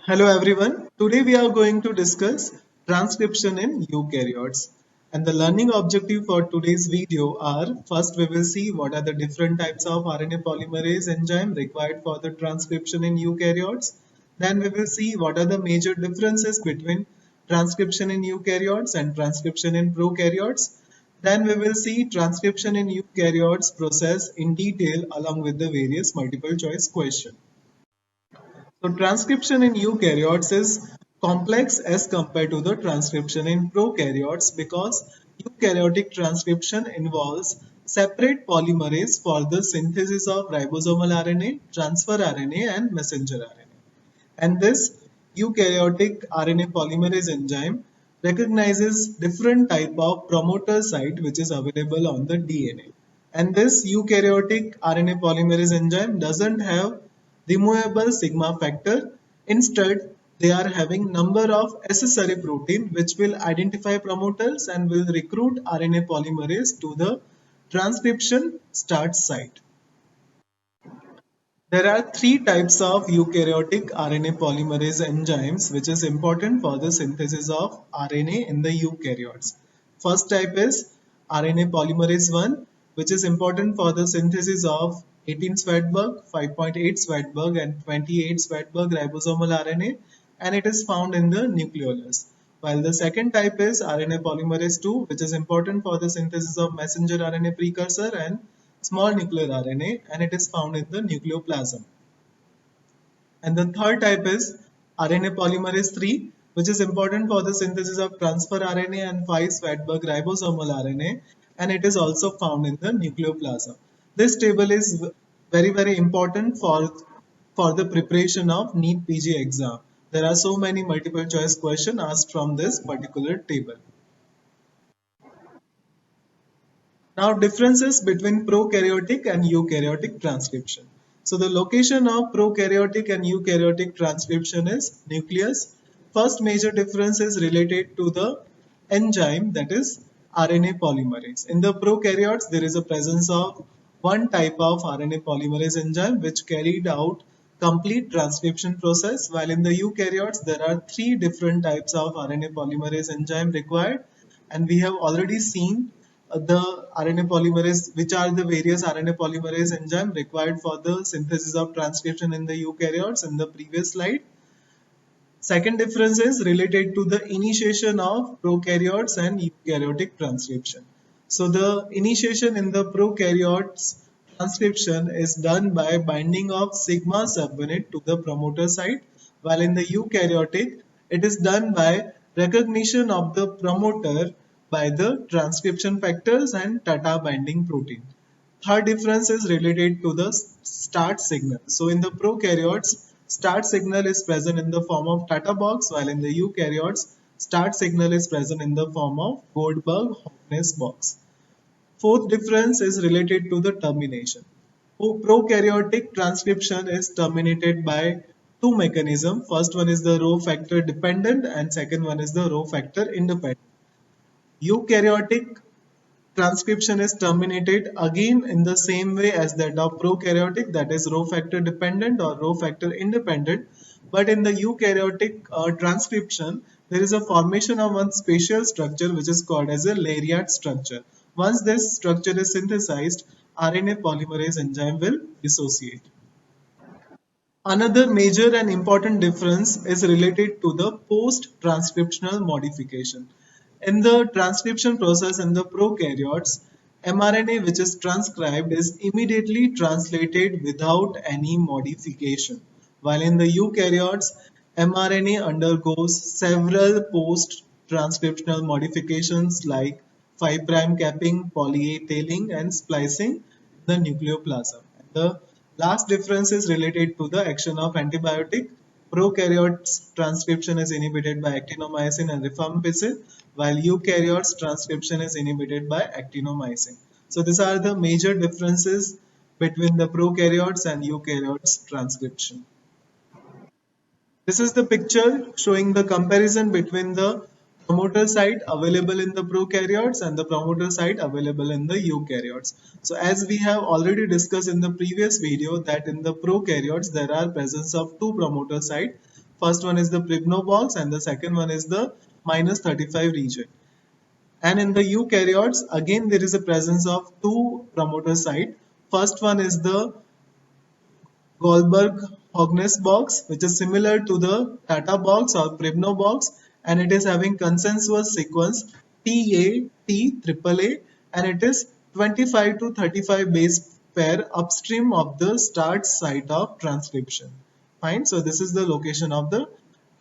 Hello everyone. Today we are going to discuss transcription in eukaryotes. And the learning objective for today's video are first we will see what are the different types of RNA polymerase enzyme required for the transcription in eukaryotes. Then we will see what are the major differences between transcription in eukaryotes and transcription in prokaryotes. Then we will see transcription in eukaryotes process in detail along with the various multiple choice questions. So transcription in eukaryotes is complex as compared to the transcription in prokaryotes because eukaryotic transcription involves separate polymerase for the synthesis of ribosomal RNA, transfer RNA and messenger RNA. And this eukaryotic RNA polymerase enzyme recognizes different type of promoter site which is available on the DNA. And this eukaryotic RNA polymerase enzyme doesn't have removable sigma factor. Instead, they are having number of accessory protein which will identify promoters and will recruit RNA polymerase to the transcription start site. There are three types of eukaryotic RNA polymerase enzymes which is important for the synthesis of RNA in the eukaryotes. First type is RNA polymerase 1 which is important for the synthesis of 18 Svedberg, 5.8 Svedberg and 28 Svedberg ribosomal RNA and it is found in the nucleolus. While the second type is RNA polymerase 2 which is important for the synthesis of messenger RNA precursor and small nuclear RNA and it is found in the nucleoplasm. And the third type is RNA polymerase 3 which is important for the synthesis of transfer RNA and 5 Svedberg ribosomal RNA and it is also found in the nucleoplasm. This table is very important for the preparation of NEET PG exam. There are so many multiple choice questions asked from this particular table. Now differences between prokaryotic and eukaryotic transcription. So the location of prokaryotic and eukaryotic transcription is nucleus. First major difference is related to the enzyme that is RNA polymerase. In the prokaryotes there is a presence of one type of RNA polymerase enzyme which carried out complete transcription process, while in the eukaryotes there are three different types of RNA polymerase enzyme required, and we have already seen the RNA polymerase, which are the various RNA polymerase enzyme required for the synthesis of transcription in the eukaryotes in the previous slide. Second difference is related to the initiation of prokaryotes and eukaryotic transcription. So the initiation in the prokaryotes transcription is done by binding of sigma subunit to the promoter site, while in the eukaryotic it is done by recognition of the promoter by the transcription factors and TATA binding protein. Third difference is related to the start signal. So in the prokaryotes, start signal is present in the form of TATA box, while in the eukaryotes, start signal is present in the form of Goldberg-Hoffness box. Fourth difference is related to the termination. Prokaryotic transcription is terminated by two mechanisms. First one is the rho factor dependent and second one is the rho factor independent. Eukaryotic transcription is terminated again in the same way as that of prokaryotic, that is rho factor dependent or rho factor independent, but in the eukaryotic transcription there is a formation of one special structure which is called as a Lariat structure. Once this structure is synthesized, RNA polymerase enzyme will dissociate. Another major and important difference is related to the post-transcriptional modification. In the transcription process in the prokaryotes, mRNA which is transcribed is immediately translated without any modification, while in the eukaryotes, mRNA undergoes several post-transcriptional modifications like 5' capping, poly-A tailing and splicing in the nucleoplasm. The last difference is related to the action of antibiotic. Prokaryotes transcription is inhibited by actinomycin and rifampicin, while eukaryotes transcription is inhibited by actinomycin. So these are the major differences between the prokaryotes and eukaryotes transcription. This is the picture showing the comparison between the promoter site available in the prokaryotes and the promoter site available in the eukaryotes. So as we have already discussed in the previous video that in the prokaryotes there are presence of two promoter sites. First one is the Pribno box and the second one is the -35 region. And in the eukaryotes, again there is a presence of two promoter site. First one is the Goldberg-Huggins box, which is similar to the Tata box or Pribno box, and it is having consensus sequence TA, AAA, and it is 25 to 35 base pair upstream of the start site of transcription. Fine, so this is the location of the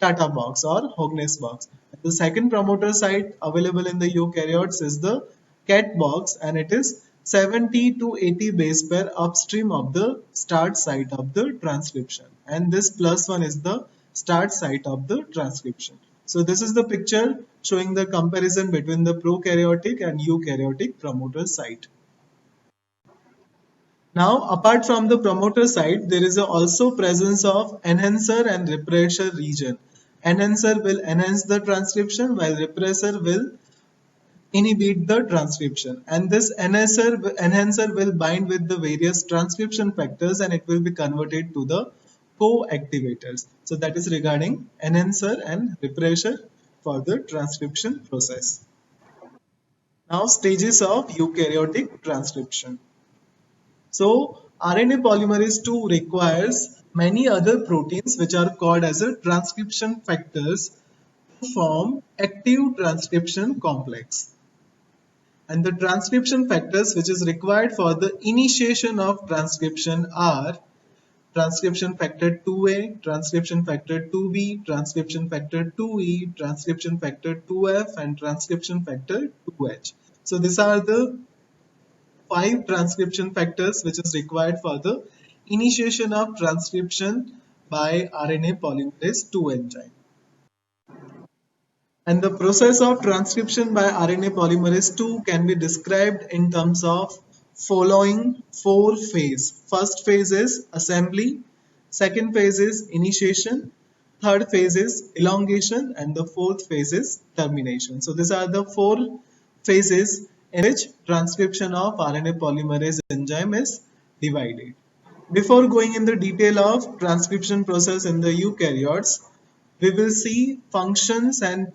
Tata box or Huggins box. The second promoter site available in the eukaryotes is the CAT box, and it is 70 to 80 base pair upstream of the start site of the transcription, and this plus one is the start site of the transcription. So this is the picture showing the comparison between the prokaryotic and eukaryotic promoter site. Now, apart from the promoter site, there is also presence of enhancer and repressor region. Enhancer will enhance the transcription while repressor will inhibit the transcription, and this enhancer will bind with the various transcription factors and it will be converted to the co-activators. So that is regarding enhancer and repressor for the transcription process. Now, stages of eukaryotic transcription. So RNA polymerase II requires many other proteins which are called as a transcription factors to form active transcription complex. And the transcription factors which is required for the initiation of transcription are transcription factor 2A, transcription factor 2B, transcription factor 2E, transcription factor 2F, and transcription factor 2H. So these are the 5 transcription factors which is required for the initiation of transcription by RNA polymerase II enzyme. And the process of transcription by RNA polymerase II can be described in terms of following 4 phases. First phase is assembly, second phase is initiation, third phase is elongation, and the fourth phase is termination. So these are the 4 phases in which transcription of RNA polymerase enzyme is divided. Before going in the detail of transcription process in the eukaryotes, we will see functions of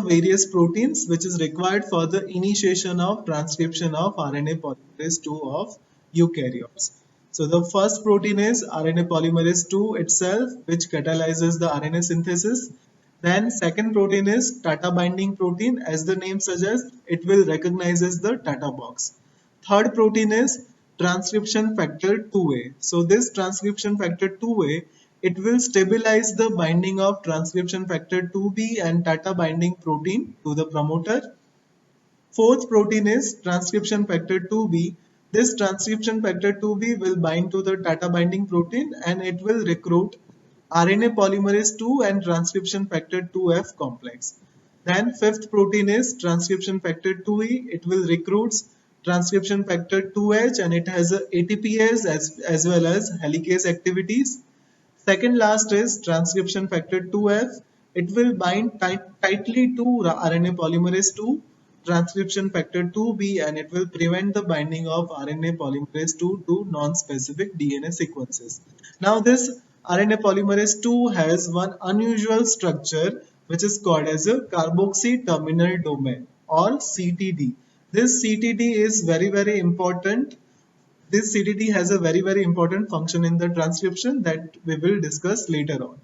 various proteins which is required for the initiation of transcription of RNA polymerase II of eukaryotes. So the first protein is RNA polymerase II itself, which catalyzes the RNA synthesis. Then second protein is Tata binding protein. As the name suggests, it will recognizes the Tata box. Third protein is transcription factor 2A. So this transcription factor 2A, it will stabilize the binding of transcription factor 2B and Tata binding protein to the promoter. Fourth protein is transcription factor 2B. This transcription factor 2B will bind to the Tata binding protein and it will recruit RNA polymerase II and transcription factor 2F complex. Then fifth protein is transcription factor 2E. It will recruit transcription factor 2H and it has a ATPase as well as helicase activities. Second last is transcription factor 2F. It will bind tightly to RNA polymerase II, transcription factor 2B, and it will prevent the binding of RNA polymerase II to non-specific DNA sequences. Now this RNA polymerase II has one unusual structure which is called as a carboxy terminal domain or CTD. This CTD is very important. This CTD has a very important function in the transcription that we will discuss later on.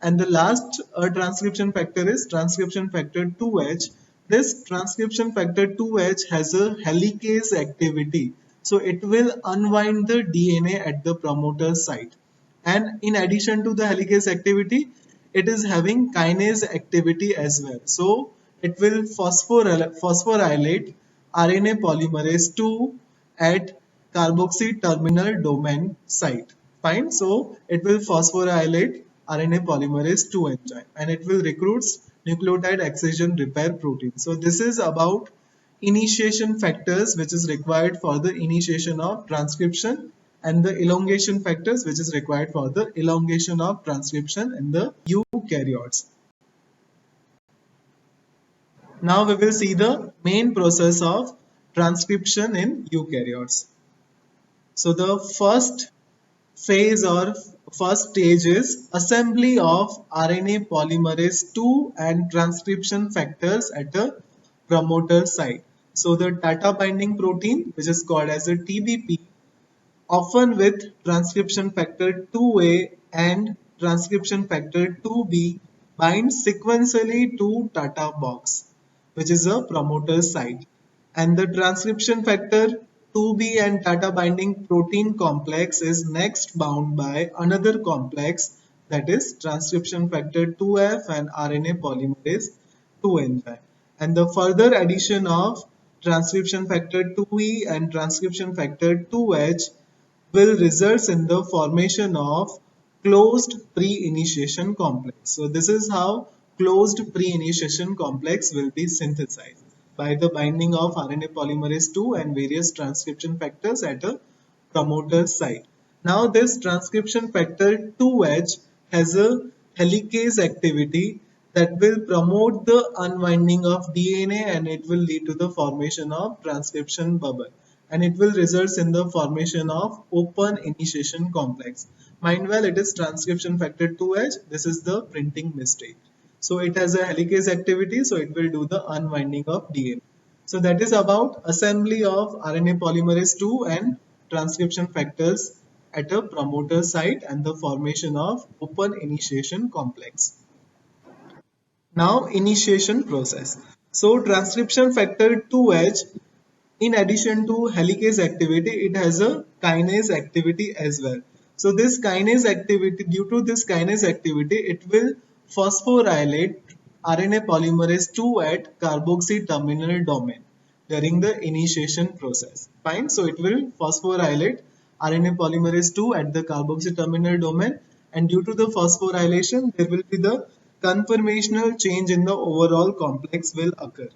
And the last transcription factor is transcription factor 2H. This transcription factor 2H has a helicase activity. So it will unwind the DNA at the promoter site. And in addition to the helicase activity, it is having kinase activity as well. So it will phosphorylate RNA polymerase II at carboxy terminal domain site. Fine. So it will phosphorylate RNA polymerase II enzyme and it will recruit nucleotide excision repair protein. So this is about initiation factors which is required for the initiation of transcription and the elongation factors which is required for the elongation of transcription in the eukaryotes. Now we will see the main process of transcription in eukaryotes. So the first phase or First stage is assembly of RNA polymerase II and transcription factors at a promoter site. So the Tata binding protein, which is called as a TBP, often with transcription factor 2A and transcription factor 2B, binds sequentially to Tata box, which is a promoter site. And the transcription factor 2B and Tata binding protein complex is next bound by another complex, that is transcription factor 2F and RNA polymerase 2 enzyme. And the further addition of transcription factor 2E and transcription factor 2H will result in the formation of closed pre-initiation complex. So this is how closed pre-initiation complex will be synthesized by the binding of RNA polymerase II and various transcription factors at a promoter site. Now this transcription factor 2H has a helicase activity that will promote the unwinding of DNA, and it will lead to the formation of transcription bubble, and it will result in the formation of open initiation complex. Mind well, it is transcription factor 2H. This is the printing mistake. So it has a helicase activity, so it will do the unwinding of DNA. So that is about assembly of RNA polymerase II and transcription factors at a promoter site and the formation of open initiation complex. Now initiation process. So transcription factor 2H, in addition to helicase activity, it has a kinase activity as well. So this kinase activity, due to this kinase activity, it will phosphorylate RNA polymerase II at carboxy terminal domain during the initiation process. Fine. So it will phosphorylate RNA polymerase II at the carboxy terminal domain, and due to the phosphorylation, there will be the conformational change in the overall complex will occur.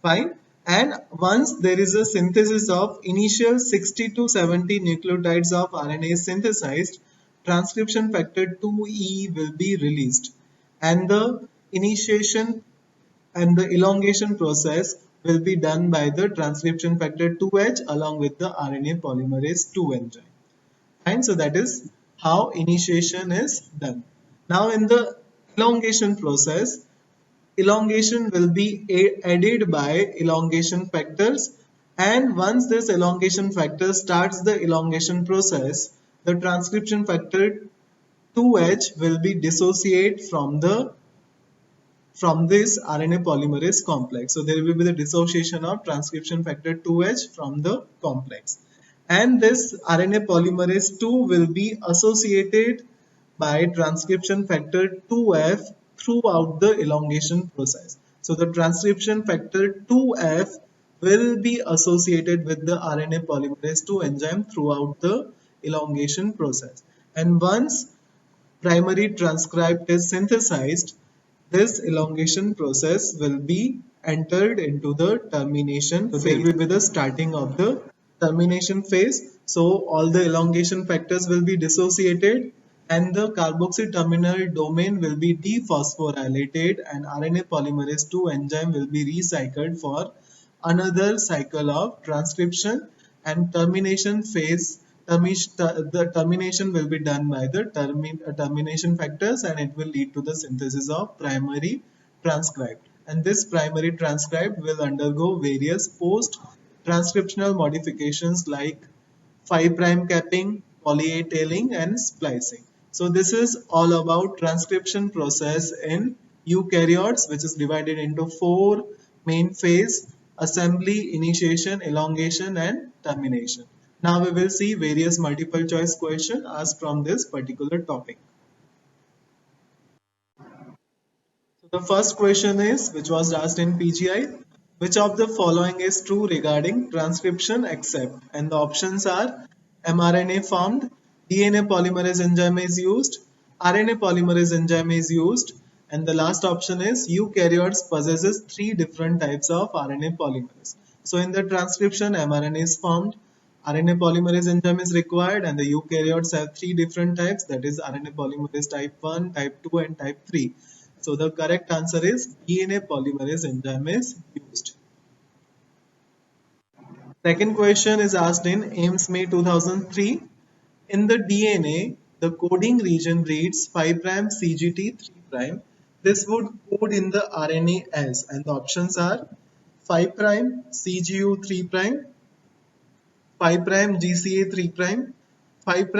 Fine. And once there is a synthesis of initial 60 to 70 nucleotides of RNA synthesized, transcription factor 2E will be released, and the initiation and the elongation process will be done by the transcription factor 2H along with the RNA polymerase II enzyme. And so that is how initiation is done. Now in the elongation process, elongation will be added by elongation factors, and once this elongation factor starts the elongation process, the transcription factor 2H will be dissociate from this RNA polymerase complex. So there will be the dissociation of transcription factor 2H from the complex, and this RNA polymerase II will be associated by transcription factor 2F throughout the elongation process. So the transcription factor 2F will be associated with the RNA polymerase II enzyme throughout the elongation process. And once primary transcript is synthesized, this elongation process will be entered into the termination phase. There will be the starting of the termination phase. So all the elongation factors will be dissociated, and the carboxy terminal domain will be dephosphorylated, and RNA polymerase II enzyme will be recycled for another cycle of transcription, and termination phase. The termination will be done by the termination factors, and it will lead to the synthesis of primary transcript, and this primary transcript will undergo various post transcriptional modifications like 5' capping, poly A tailing, and splicing. So this is all about transcription process in eukaryotes, which is divided into 4 main phase: assembly, initiation, elongation, and termination. Now we will see various multiple choice questions asked from this particular topic. So the first question is, which was asked in PGI, which of the following is true regarding transcription except? And the options are mRNA formed, DNA polymerase enzyme is used, RNA polymerase enzyme is used, and the last option is eukaryotes possesses 3 different types of RNA polymerase. So in the transcription, mRNA is formed, RNA polymerase enzyme is required, and the eukaryotes have 3 different types, that is RNA polymerase type 1, type 2, and type 3. So the correct answer is DNA polymerase enzyme is used. Second question is asked in AIIMS May 2003. In the DNA, the coding region reads 5' CGT 3'. This would code in the RNA as, and the options are 5' CGU 3', 5' GCA 3', 5'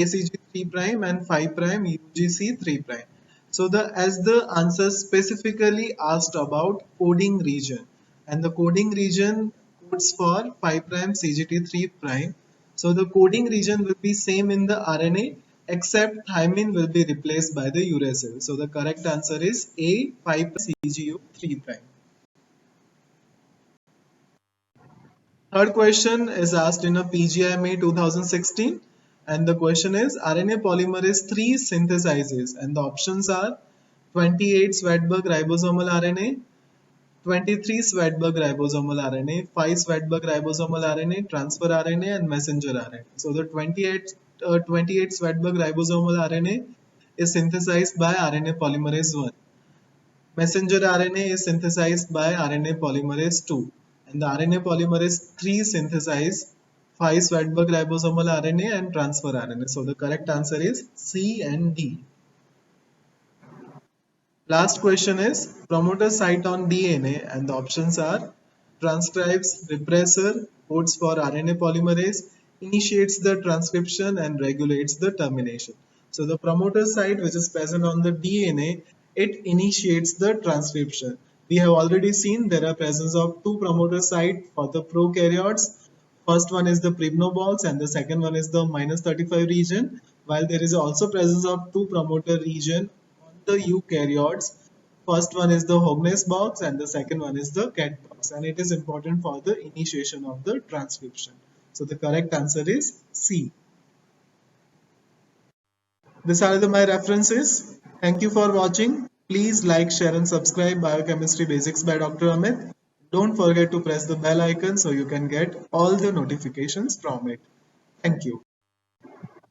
ACG 3', and 5' UGC 3'. So the as the answer specifically asked about coding region, and the coding region codes for 5' CGT 3'. So the coding region will be same in the RNA except thymine will be replaced by the uracil. So the correct answer is A, 5' CGU 3'. Third question is asked in a PGIME 2016, and the question is RNA polymerase 3 synthesizes, and the options are 28 Svedberg ribosomal RNA, 23 Svedberg ribosomal RNA, 5 Svedberg ribosomal RNA, transfer RNA, and messenger RNA. So the 28 Svedberg ribosomal RNA is synthesized by RNA polymerase 1. Messenger RNA is synthesized by RNA polymerase 2, and the RNA polymerase 3 synthesize 5 Svedberg ribosomal RNA and transfer RNA. So the correct answer is C and D. Last question is promoter site on DNA, and the options are transcribes, repressor, codes for RNA polymerase, initiates the transcription and regulates the termination. So the promoter site which is present on the DNA, it initiates the transcription. We have already seen there are presence of two promoter sites for the prokaryotes. First one is the Pribnobox and the second one is the -35 region, while there is also presence of two promoter region on the eukaryotes. First one is the Hogness box and the second one is the cat box, and it is important for the initiation of the transcription. So the correct answer is C. These are my references. Thank you for watching. Please like, share and subscribe Biochemistry Basics by Dr. Amit. Don't forget to press the bell icon so you can get all the notifications from it. Thank you.